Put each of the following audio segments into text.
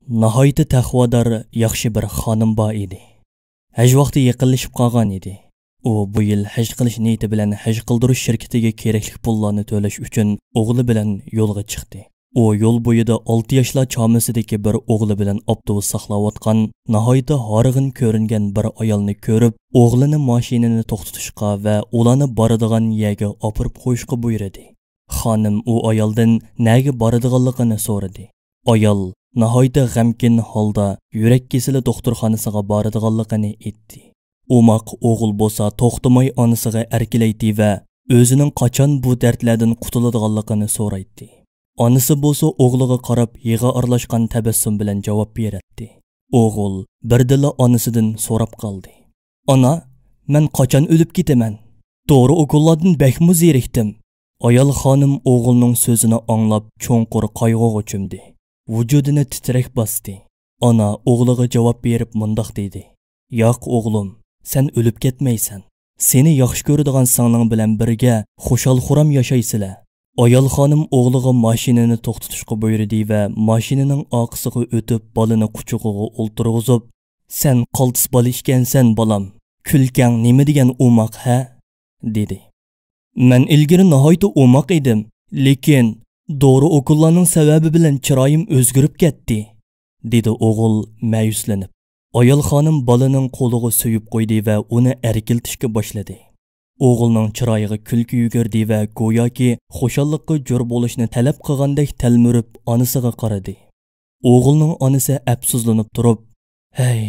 nihoyatda taqvodor yaxshi bir xonim bor edi. Haj vaqti yaqinlashib qolgan edi. U bu yil haj qilish niyati bilan haj qildirish shirkatiga kerakli pullarni to'lash uchun o'g'li bilan yo'lga chiqdi. U yo'l bo'yida 6 yoshlar chomisidagi bir o'g'li bilan avtobus saqlayotgan, nihoyatda horg'in ko'ringan bir ayolni ko'rib, o'g'lini mashinani to'xtatishga va ularni boradigan yerga olib qo'yishga buyurdi. Xonim u ayoldan nega boradiganligini so'radi. Ayol nihoyatda g'amkin holda yurak kasali doktorxonasiga boradiganligini aytdi. Umaq o'g'il bo'lsa to'xtamay onasiga erkilaydi va o'zining qachon bu dardlardan qutuladiganligini so'raydi. Onasi bo'lsa o'g'liga qarab yig'i aralashgan tabassum bilan javob beradi. O'g'il birdilla onasidan so'rab qoldi. "Ona, men qachon o'lib ketaman? To'g'ri o'g'illardan bakmu zerikdim." Ayol xonim o'g'ilning so'zini anglab cho'nqur qayg'uga cho'mdi. Vujudini titrak bosdi. Ona o'g'liga javob berib mundoq dedi: "Yo'q o'g'lim, sen o'lib ketmaysan. Seni yaxshi ko'radigan singling bilan birga xushal-xuram yashaysizlar." Ayol xonim o'g'liga mashinani to'xtatishga buyurdi va mashinaning orqasiga o'tib bolani quchog'iga o'ltirg'izib, "Sen qaltis bola ekansan, bolam. Kulkang nima degan umoq ha?" dedi. "Men ilgari nihoyatda umoq edim, lekin doğru okullarning sababi bilan chiroyim o'zgarib ketdi", dedi o'g'il ma'yuslanib. Ayol xonim bolaning qo'liga suyib qo'ydi va uni erkiltishga boshladi. O'g'ilning chiroyiga kulki yugurdi va go'yoki xushalliqqa jo'r bo'lishni talab qilgandek talmurib onasiga qaradi. O'g'ilning onasi afsuslanib turib, "Hey,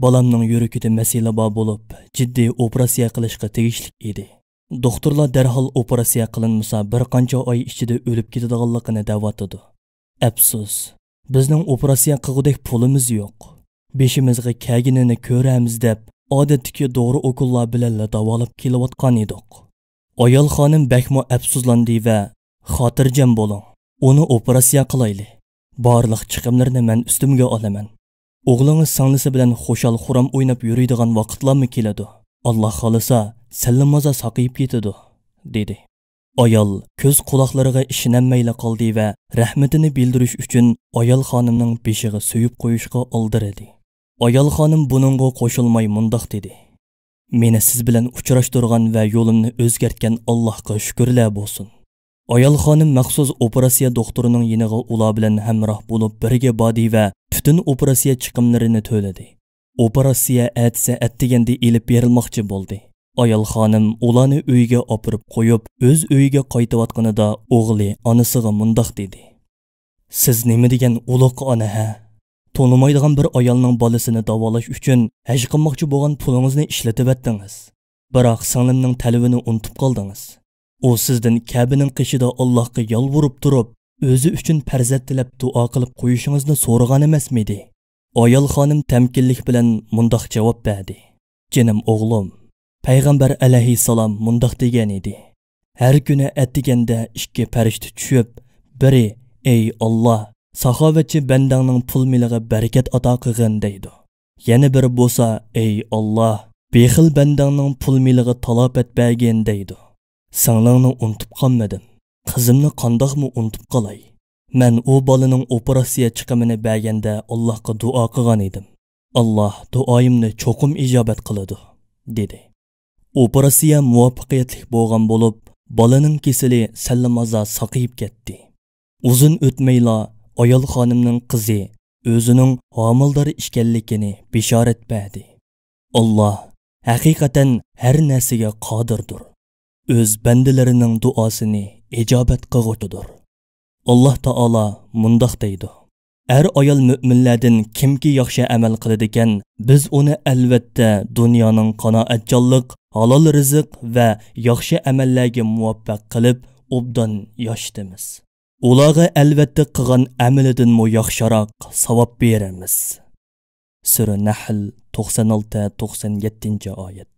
bolamning yuragida masala bor bo'lib, jiddiy operatsiya qilishga tegishli edi. Doktorlar darhol operatsiya qilinmasa bir qancha oy ichida o'lib ketadiganligini da'vatadi. Afsus, bizning operatsiya qilgudek pulimiz yo'q. Beshimizga kaginini ko'ramiz deb odatdagi doğru okullar bilan davolab kelayotgan edik." Ayol xonim bakmo afsuslandi va "Xotirjam bo'ling. Uni operatsiya qilayli. Barliq chiqimlarni men ustimga olaman. O'g'lingiz singlisi bilan xushal-xuram o'ynab yuradigan vaqtlarmi keladi. Alloh xolisa sallamaza saqayib ketadi", dedi. Ayol ko'z quloqlariga ishonmayla qoldi va rahmatini bildirish uchun ayol xonimning beshiga suyib qo'yishga oldirdi. Ayol xonim buningga qo'shilmay mundoq dedi: "Meni siz bilan uchrashtirgan va yo'limni o'zgartgan Allohga shukrlar bo'lsin." Ayol xonim maxsus operatsiya doktorining yiniga ular bilan hamroh bo'lib birga bordi va butun operatsiya chiqimlarini to'ladi. Operatsiya atdeganda elib berilmoqchi bo'ldi. Ayol xonim ularni uyiga opirib qo'yib, o'z uyiga qaytayotganida o'g'li onasiga mundoq dedi: "Siz nima degan uloq ona ha? Tonimaydigan bir ayolning bolasini davolash uchun haj qilmoqchi bo'lgan pulingizni ishlatib etdingiz. Biroq singlimning talabini unutib qoldingiz. U sizdan Kabening qishida Allohga yolvorib turib, o'zi uchun farzand tilab duo qilib qo'yishingizni so'ragan emasmidi?" Ayol xonim tamkinlik bilan mundoq javob berdi: "Jinim o'g'lim, Payg'ambar alayhissalom mundoq degan edi. Har kuni atdiganda ikki farishta tushib, biri ey Alloh, saxovatchi bandangning pul miliga barakat ato qilgin deydi. Yana biri bo'lsa ey Alloh, bexil bandangning pul miliga talab etbagin deydi. Singlingni unutib qolmadim. Qizimni qandoqmi unutib qolay? Men u bolaning operatsiya chiqimini berganda Allohga duo qilgan edim. Alloh duoyimni cho'qim ijobat qiladi", dedi. Operatsiya muvaffaqiyatli bo'lgan bo'lib, bolaning kesili sallamaza saqayib ketdi. Uzun o'tmayla ayol xonimning qizi o'zining homildor ekanligini bishorat berdi. Alloh haqiqatan har narsaga qodirdir. O'z bandalarining duosini ijobat qilguchidir. Alloh taolo mundoq deydi: "Er ayol mu'minlardan kimki yaxshi amal qiladi ekan, biz uni albatta dunyoning qanoatchanlik, halol rizq va yaxshi amallarga muvaffaq qilib, obdan yoshitamiz. Ularga albatta qilgan amalidan mo yaxshiroq savob beramiz." Sura Nahl 96-97 oyat.